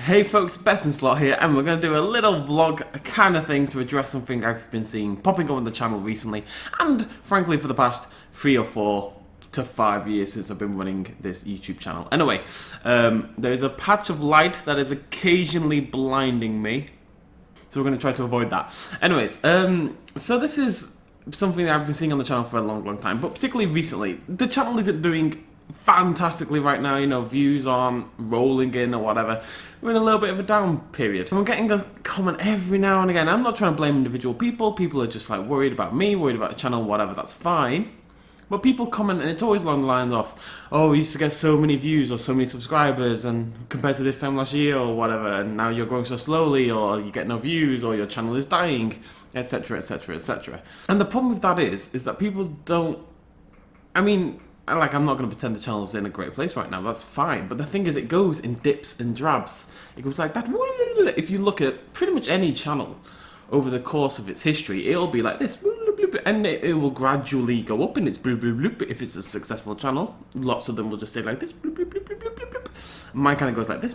Hey folks, Best in Slot here, and we're going to do a little vlog kind of thing to address something I've been seeing popping up on the channel recently, and frankly for the past 3 or 4 to 5 years since I've been running this YouTube channel. Anyway, there's a patch of light that is occasionally blinding me, so we're going to try to avoid that. Anyways, so this is something that I've been seeing on the channel for a long time, but particularly recently, the channel isn't doing fantastically right now, you know, views aren't rolling in or whatever. We're in a little bit of a down period. So I'm getting a comment every now and again. I'm not trying to blame individual people. People are just like worried about me, worried about the channel, whatever, that's fine. But people comment and it's always along the lines of, oh, you used to get so many views or so many subscribers and compared to this time last year or whatever, and now you're growing so slowly, or you get no views, or your channel is dying, etc, etc, etc. And the problem with that is that people don't, I mean, like, I'm not going to pretend the channel's in a great place right now, that's fine, but the thing is, it goes in dips and drabs. It goes like that. If you look at pretty much any channel over the course of its history, it'll be like this, and it will gradually go up in its if it's a successful channel. Lots of them will just say like this. Mine kind of goes like this.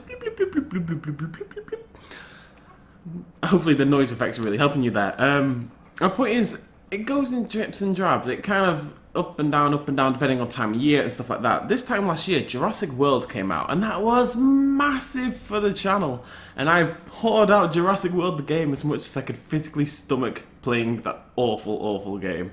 Hopefully the noise effects are really helping you there. My point is, it goes in drips and drabs. It kind of up and down, depending on time of year and stuff like that. This time last year, Jurassic World came out, and that was massive for the channel. And I poured out Jurassic World the game as much as I could physically stomach playing that awful game.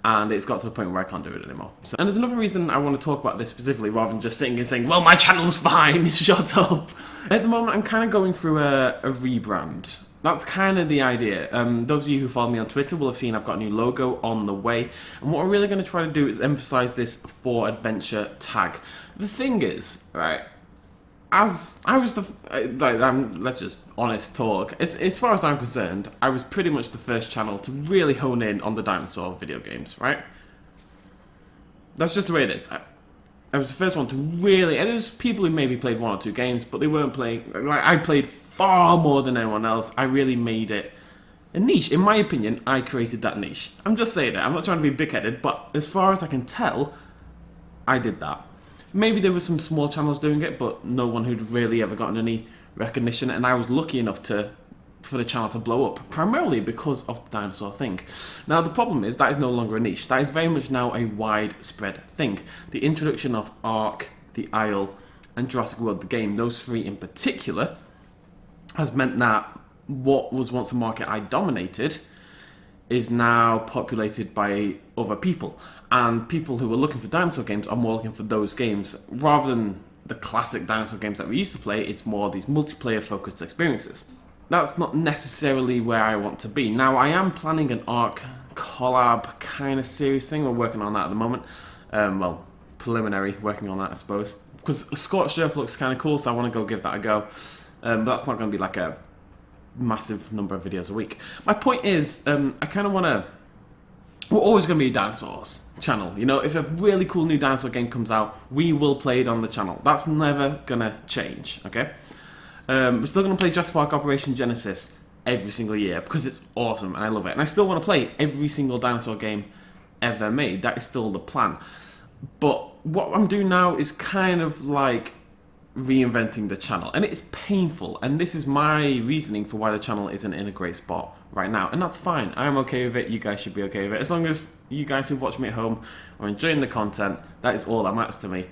And it's got to the point where I can't do it anymore. So, and there's another reason I want to talk about this specifically, rather than just sitting and saying, well, my channel's fine, shut up. At the moment, I'm kind of going through a rebrand. That's kind of the idea. Those of you who follow me on Twitter will have seen I've got a new logo on the way. And what we're really going to try to do is emphasize this For Adventure tag. The thing is, right, as I was let's just honest talk. As far as I'm concerned, I was pretty much the first channel to really hone in on the dinosaur video games, right? That's just the way it is. I was the first one to really, and there's people who maybe played 1 or 2 games, but they weren't playing, like, I played far more than anyone else. I really made it a niche. In my opinion, I created that niche. I'm just saying it, I'm not trying to be big-headed, but as far as I can tell, I did that. Maybe there were some small channels doing it, but no one who'd really ever gotten any recognition, and I was lucky enough for the channel to blow up, primarily because of the dinosaur thing. Now the problem is that is no longer a niche. That is very much now a widespread thing. The introduction of Ark, The Isle, and Jurassic World the game, those 3 in particular, has meant that what was once a market I dominated is now populated by other people. And people who are looking for dinosaur games are more looking for those games. Rather than the classic dinosaur games that we used to play, it's more these multiplayer focused experiences. That's not necessarily where I want to be. Now, I am planning an Ark collab kind of series thing. We're working on that at the moment. Well, preliminary, working on that, I suppose. Because Scorched Earth looks kind of cool, so I want to go give that a go. But that's not going to be like a massive number of videos a week. My point is, I kind of want to... We're always going to be a dinosaurs channel. You know, if a really cool new dinosaur game comes out, we will play it on the channel. That's never going to change, okay? We're still going to play Jurassic Park Operation Genesis every single year because it's awesome and I love it. And I still want to play every single dinosaur game ever made. That is still the plan. But what I'm doing now is kind of like reinventing the channel. And it's painful. And this is my reasoning for why the channel isn't in a great spot right now. And that's fine. I'm okay with it. You guys should be okay with it. As long as you guys who watch me at home are enjoying the content, that is all that matters to me.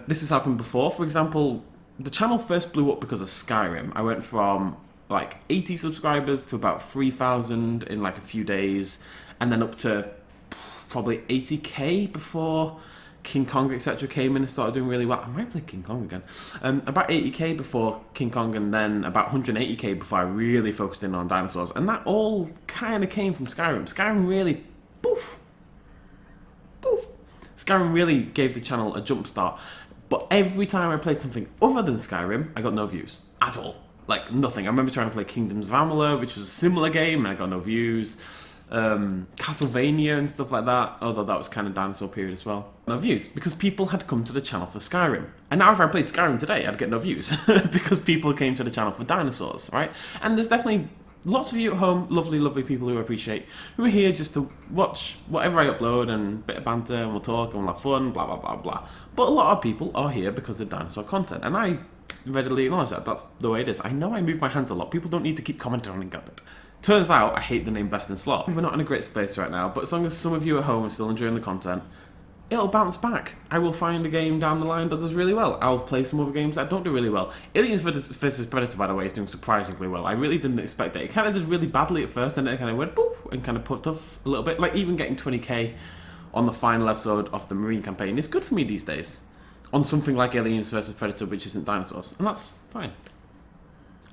This has happened before. For example, the channel first blew up because of Skyrim. I went from like 80 subscribers to about 3,000 in like a few days, and then up to probably 80k before King Kong etc. came in and started doing really well. I might play King Kong again. About 80k before King Kong, and then about 180k before I really focused in on dinosaurs. And that all kind of came from Skyrim. Skyrim really, poof. Skyrim really gave the channel a jump start. But every time I played something other than Skyrim, I got no views. At all. Like, nothing. I remember trying to play Kingdoms of Amalur, which was a similar game, and I got no views. Castlevania and stuff like that, although that was kind of dinosaur period as well. No views, because people had come to the channel for Skyrim. And now if I played Skyrim today, I'd get no views, because people came to the channel for dinosaurs, right? And there's definitely lots of you at home, lovely people who I appreciate, who are here just to watch whatever I upload and a bit of banter, and we'll talk and we'll have fun, blah blah blah blah. But a lot of people are here because of dinosaur content, and I readily acknowledge that. That's the way it is. I know I move my hands a lot. People don't need to keep commenting on it. Turns out I hate the name Best in Slot. We're not in a great space right now, but as long as some of you at home are still enjoying the content, it'll bounce back. I will find a game down the line that does really well. I'll play some other games that don't do really well. Aliens vs Predator, by the way, is doing surprisingly well. I really didn't expect it. It kind of did really badly at first, and then it kind of went poof and kind of popped off a little bit. Like even getting 20k on the final episode of the Marine campaign is good for me these days. On something like Aliens vs Predator, which isn't dinosaurs, and that's fine.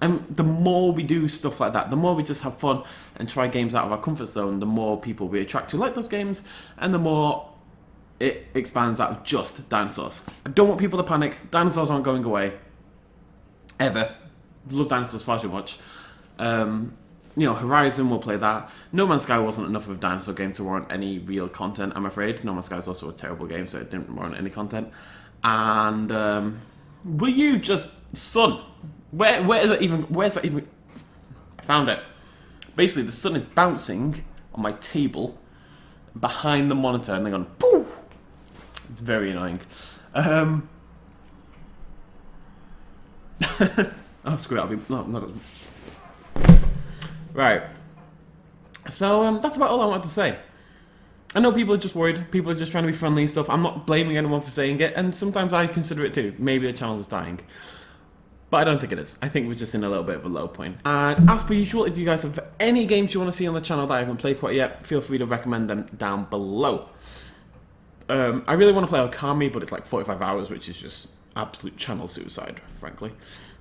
And the more we do stuff like that, the more we just have fun and try games out of our comfort zone, the more people we attract who like those games, and the more it expands out of just dinosaurs. I don't want people to panic. Dinosaurs aren't going away. Ever. Love dinosaurs far too much. You know, Horizon, we'll play that. No Man's Sky wasn't enough of a dinosaur game to warrant any real content, I'm afraid. No Man's Sky is also a terrible game, so it didn't warrant any content. And, will you just... Sun. Where's that even... I found it. Basically, the sun is bouncing on my table behind the monitor and they're going, poof! It's very annoying. Oh, screw it. I'll be... No. Right. So, that's about all I wanted to say. I know people are just worried. People are just trying to be friendly and stuff. I'm not blaming anyone for saying it, and sometimes I consider it too. Maybe the channel is dying. But I don't think it is. I think we're just in a little bit of a low point. And as per usual, if you guys have any games you want to see on the channel that I haven't played quite yet, feel free to recommend them down below. I really want to play Okami, but it's like 45 hours, which is just absolute channel suicide, frankly.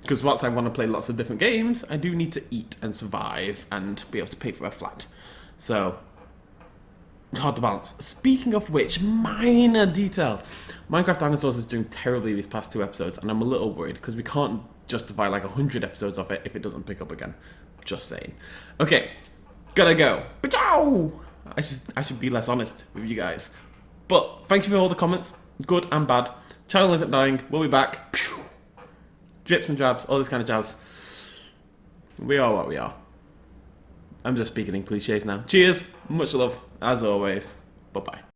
Because whilst I want to play lots of different games, I do need to eat and survive and be able to pay for a flat. So, it's hard to balance. Speaking of which, minor detail. Minecraft Dinosaurs is doing terribly these past 2 episodes, and I'm a little worried because we can't justify like 100 episodes of it if it doesn't pick up again. Just saying. Okay, gotta go. Ba-chow! I should be less honest with you guys. But thank you for all the comments, good and bad. Channel isn't dying. We'll be back. Drips and drabs, all this kind of jazz. We are what we are. I'm just speaking in cliches now. Cheers, much love, as always. Bye-bye.